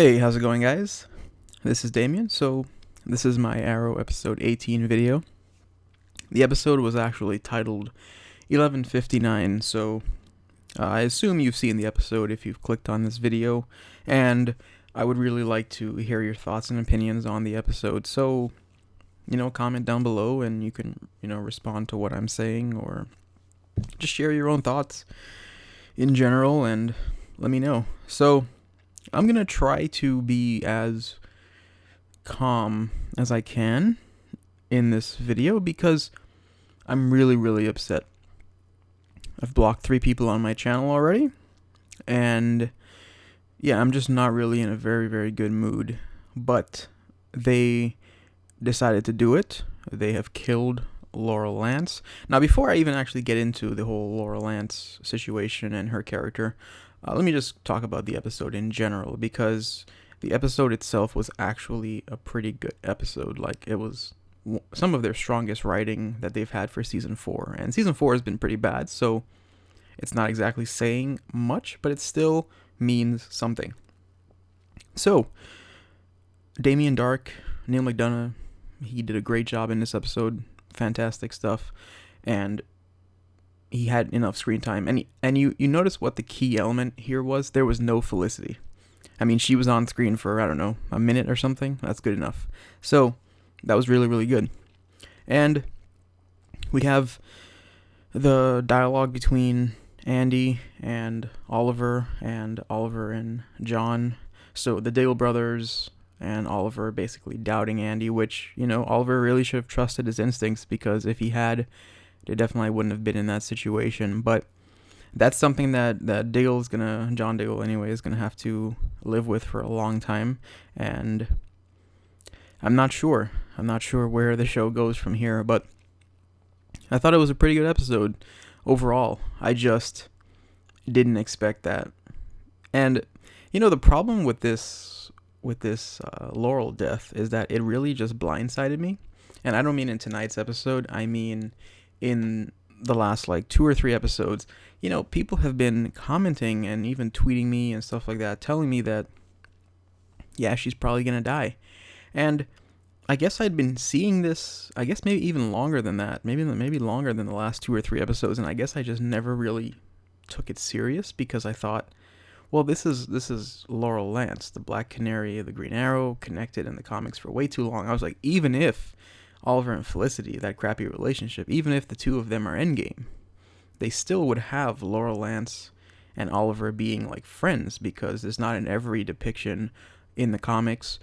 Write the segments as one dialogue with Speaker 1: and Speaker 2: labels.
Speaker 1: Hey, how's it going, guys? This is Damien. So, this is my Arrow episode 18 video. The episode was actually titled 1159, so I assume you've seen the episode if you've clicked on this video, and I would really like to hear your thoughts and opinions on the episode. So, comment down below and you can, respond to what I'm saying or just share your own thoughts in general and let me know. So, I'm going to try to be as calm as I can in this video because I'm really, really upset. I've blocked 3 people on my channel already, and yeah, I'm just not really in a very, very good mood, but they decided to do it. They have killed Laurel Lance. Now, before I even actually get into the whole Laurel Lance situation and her character, let me just talk about the episode in general, because the episode itself was actually a pretty good episode. Like, it was some of their strongest writing that they've had for season 4. And season 4 has been pretty bad, so it's not exactly saying much, but it still means something. So, Damien Dark, Neil McDonough, he did a great job in this episode. Fantastic stuff. And he had enough screen time. And you notice what the key element here was? There was no Felicity. I mean, she was on screen for, I don't know, a minute or something. That's good enough. So, that was really, really good. And we have the dialogue between Andy and Oliver and John. So, the Dale brothers and Oliver basically doubting Andy, which, Oliver really should have trusted his instincts, because if he had, they definitely wouldn't have been in that situation. But that's something that John Dale anyway, is gonna have to live with for a long time. And I'm not sure where the show goes from here, but I thought it was a pretty good episode overall. I just didn't expect that. And the problem with this Laurel death is that it really just blindsided me. And I don't mean in tonight's episode, I mean in the last 2 or 3 episodes. People have been commenting and even tweeting me and stuff like that, telling me that, yeah, she's probably gonna die. And I guess I'd been seeing this, I guess maybe even longer than that, maybe longer than the last 2 or 3 episodes, and I guess I just never really took it serious, because I thought, well, this is Laurel Lance, the Black Canary of the Green Arrow, connected in the comics for way too long. I was like, even if Oliver and Felicity, that crappy relationship, even if the two of them are endgame, they still would have Laurel Lance and Oliver being friends, because there's not in every depiction in the comics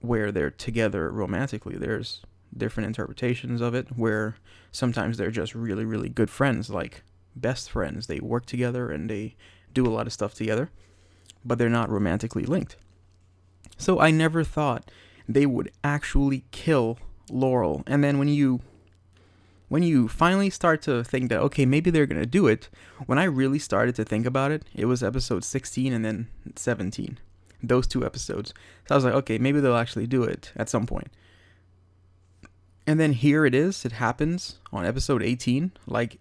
Speaker 1: where they're together romantically. There's different interpretations of it where sometimes they're just really, really good friends, like best friends. They work together and they do a lot of stuff together, but they're not romantically linked. So I never thought they would actually kill Laurel. And then when you finally start to think that, okay, maybe they're going to do it, when I really started to think about it, it was episode 16 and then 17. Those 2 episodes. So I was like, okay, maybe they'll actually do it at some point. And then here it is. It happens on episode 18.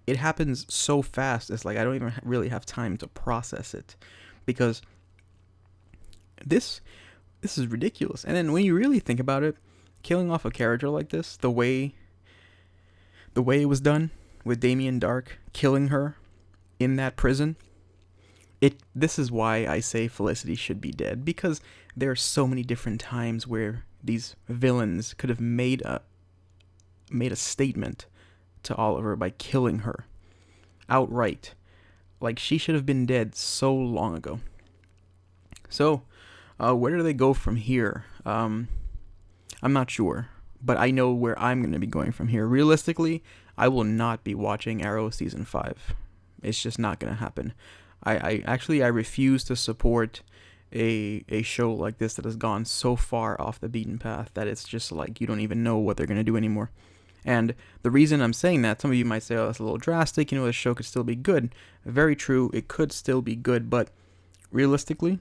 Speaker 1: It happens so fast. It's I don't even really have time to process it, because this is ridiculous. And then when you really think about it, killing off a character like this, the way it was done with Damien Dark killing her in that prison, this is why I say Felicity should be dead, because there are so many different times where these villains could have made a statement to Oliver by killing her outright. She should have been dead so long ago. So, where do they go from here? I'm not sure, but I know where I'm going to be going from here. Realistically, I will not be watching Arrow Season 5. It's just not going to happen. I refuse to support a show like this that has gone so far off the beaten path that it's just you don't even know what they're going to do anymore. And the reason I'm saying that, some of you might say, oh, that's a little drastic, the show could still be good. Very true, it could still be good, but realistically,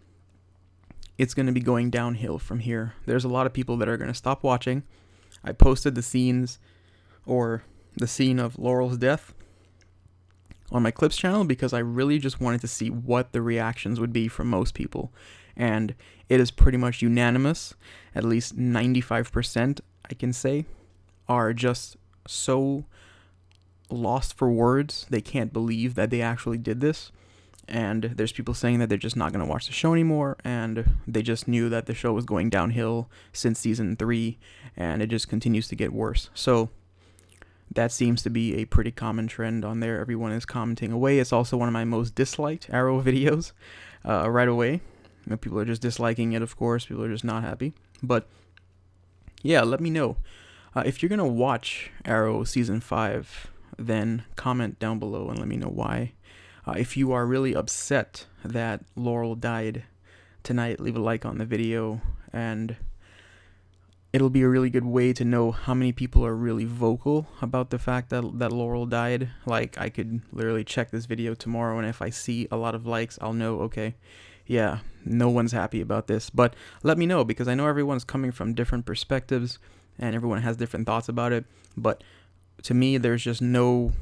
Speaker 1: it's going to be going downhill from here. There's a lot of people that are going to stop watching. I posted the scene of Laurel's death on my Clips channel because I really just wanted to see what the reactions would be from most people. and it is pretty much unanimous. At least 95%, I can say, are just so lost for words. They can't believe that they actually did this. And there's people saying that they're just not going to watch the show anymore, and they just knew that the show was going downhill since season 3, and it just continues to get worse. So that seems to be a pretty common trend on there. Everyone is commenting away. It's also one of my most disliked Arrow videos right away. People are just disliking it, of course. People are just not happy. But yeah, let me know. If you're going to watch Arrow Season 5, then comment down below and let me know why. If you are really upset that Laurel died tonight, leave a like on the video, and it'll be a really good way to know how many people are really vocal about the fact that Laurel died. Like, I could literally check this video tomorrow, and if I see a lot of likes, I'll know, okay, yeah, no one's happy about this. But let me know, because I know everyone's coming from different perspectives, and everyone has different thoughts about it. But to me, there's no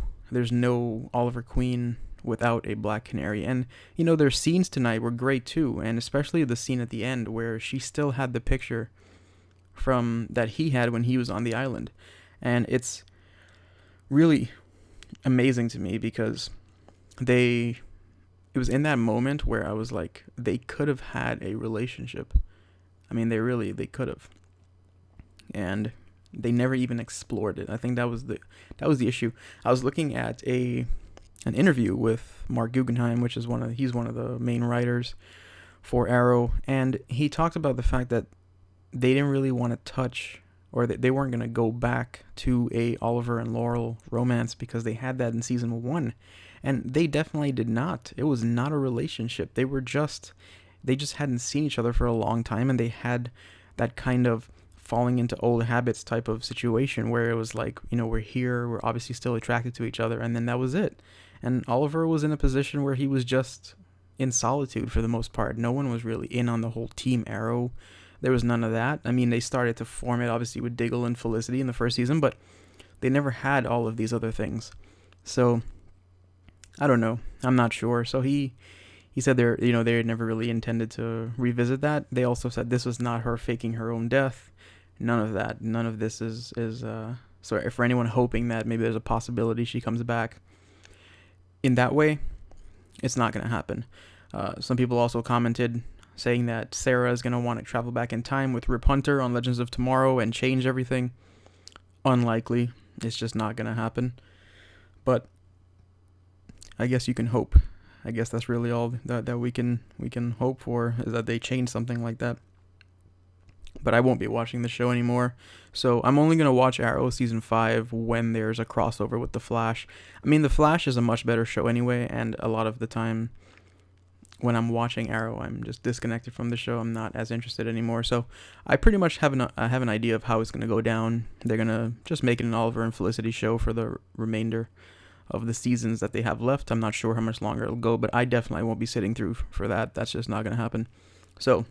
Speaker 1: Oliver Queen without a Black Canary. And, their scenes tonight were great too, and especially the scene at the end where she still had the picture from that he had when he was on the island. And it's really amazing to me because it was in that moment where I was like, they could have had a relationship. I mean, they could have. And they never even explored it. I think that was the issue. I was looking at an interview with Mark Guggenheim, which is he's one of the main writers for Arrow, and he talked about the fact that they didn't really want to touch, or they weren't going to go back to a Oliver and Laurel romance because they had that in season 1, and they definitely did not. It was not a relationship. They just hadn't seen each other for a long time, and they had that kind of falling into old habits type of situation where it was like, we're here, we're obviously still attracted to each other, and then that was it. And Oliver was in a position where he was just in solitude for the most part. No one was really in on the whole Team Arrow. There was none of that. I mean, they started to form it obviously with Diggle and Felicity in the first season, but they never had all of these other things. So I don't know. I'm not sure. So he said they never really intended to revisit that. They also said this was not her faking her own death. None of that. None of this is so for anyone hoping that maybe there's a possibility she comes back in that way, it's not going to happen. Some people also commented saying that Sarah is going to want to travel back in time with Rip Hunter on Legends of Tomorrow and change everything. Unlikely. It's just not going to happen. But I guess you can hope. I guess that's really all that we can hope for, is that they change something like that. But I won't be watching the show anymore. So I'm only going to watch Arrow Season 5 when there's a crossover with The Flash. I mean, The Flash is a much better show anyway, and a lot of the time when I'm watching Arrow, I'm just disconnected from the show. I'm not as interested anymore. So I pretty much have an idea of how it's going to go down. They're going to just make it an Oliver and Felicity show for the remainder of the seasons that they have left. I'm not sure how much longer it'll go, but I definitely won't be sitting through for that. That's just not going to happen. So,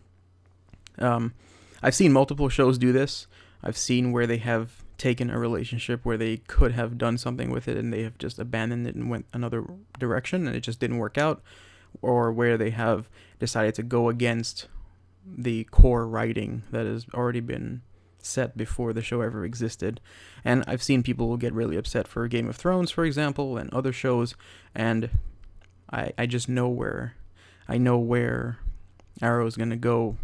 Speaker 1: I've seen multiple shows do this. I've seen where they have taken a relationship where they could have done something with it and they have just abandoned it and went another direction and it just didn't work out, or where they have decided to go against the core writing that has already been set before the show ever existed. And I've seen people get really upset for Game of Thrones, for example, and other shows, and I just know where Arrow is going to go.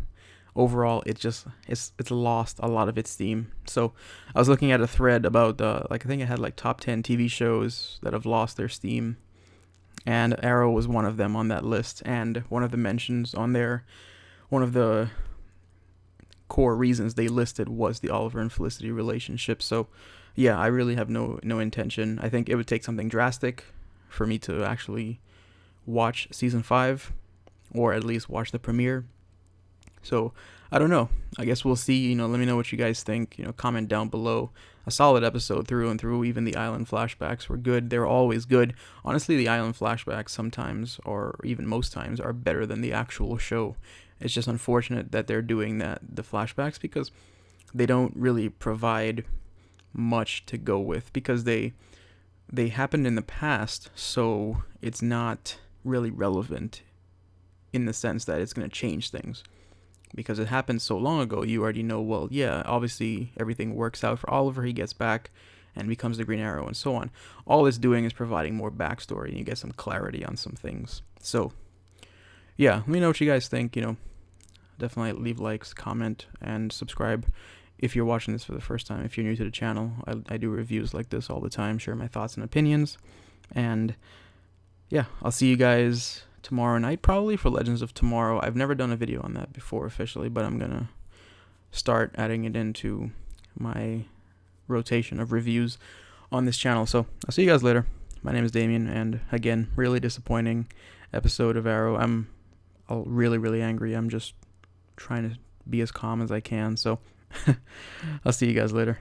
Speaker 1: Overall, it's lost a lot of its theme. So I was looking at a thread about I think it had like top 10 TV shows that have lost their steam, and Arrow was one of them on that list. And one of the mentions on there, one of the core reasons they listed was the Oliver and Felicity relationship. So yeah, I really have no intention. I think it would take something drastic for me to actually watch season 5, or at least watch the premiere. So I don't know. I guess we'll see. Let me know what you guys think. Comment down below. A solid episode through and through. Even the island flashbacks were good. They're always good. Honestly, the island flashbacks sometimes, or even most times, are better than the actual show. It's just unfortunate that they're doing the flashbacks, because they don't really provide much to go with, because they happened in the past, so it's not really relevant in the sense that it's going to change things. Because it happened so long ago, you already know, well, yeah, obviously everything works out for Oliver, he gets back and becomes the Green Arrow and so on. All it's doing is providing more backstory and you get some clarity on some things. So, yeah, let me know what you guys think, definitely leave likes, comment, and subscribe if you're watching this for the first time. If you're new to the channel, I do reviews like this all the time, share my thoughts and opinions, and yeah, I'll see you guys tomorrow night probably for Legends of Tomorrow. I've never done a video on that before officially, but I'm gonna start adding it into my rotation of reviews on this channel. So I'll see you guys later. My name is Damien, and again, really disappointing episode of Arrow. I'm really angry. I'm just trying to be as calm as I can, so I'll see you guys later.